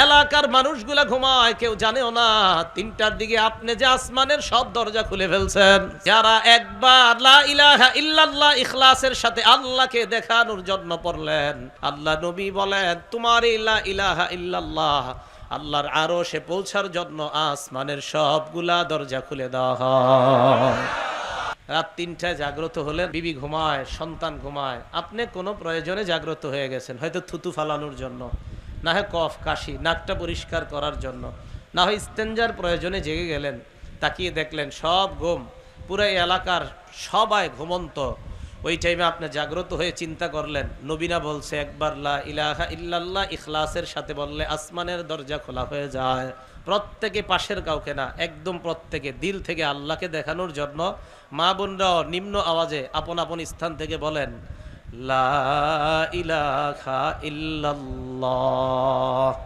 এলাকার মানুষগুলা ঘুমায়, কেউ জানেও না 3টার দিকে আপনি যে আসমানের সব দরজা খুলে ফেলছেন। যারা একবার লা ইলাহা ইল্লাল্লাহ ইখলাসের সাথে আল্লাহকে দেখানোর জন্য পড়লেন, আল্লাহ নবী বলেন তোমার এই লা ইলাহা ইল্লাল্লাহ আল্লাহর আরশে পৌঁছার জন্য আসমানের সবগুলা দরজা খুলে দেওয়া হয়। রাত 3টায় জাগ্রত হলেন, বিবি ঘুমায়, সন্তান ঘুমায়, আপনি কোনো প্রয়োজনে জাগ্রত হয়ে গেছেন, হয়তো থুতু ফালানোর জন্য, না হয় কফ কাশি নাকটা পরিষ্কার করার জন্য, না হয় ইস্তেঞ্জার প্রয়োজনে জেগে গেলেন। তাকিয়ে দেখলেন সব ঘুম, পুরো এলাকার সবাই ঘুমন্ত। ওই টাইমে আপনি জাগ্রত হয়ে চিন্তা করলেন, নবীনা বলছে একবার লা ইলাহা ইল্লাল্লাহ ইখলাসের সাথে বললে আসমানের দরজা খোলা হয়ে যায়। প্রত্যেকে, পাশের কাউকে না, একদম প্রত্যেকে দিল থেকে আল্লাহকে দেখানোর জন্য মা বোনরাও নিম্ন আওয়াজে আপন আপন স্থান থেকে বলেন লা ইলাহা ইল্লাল্লাহ।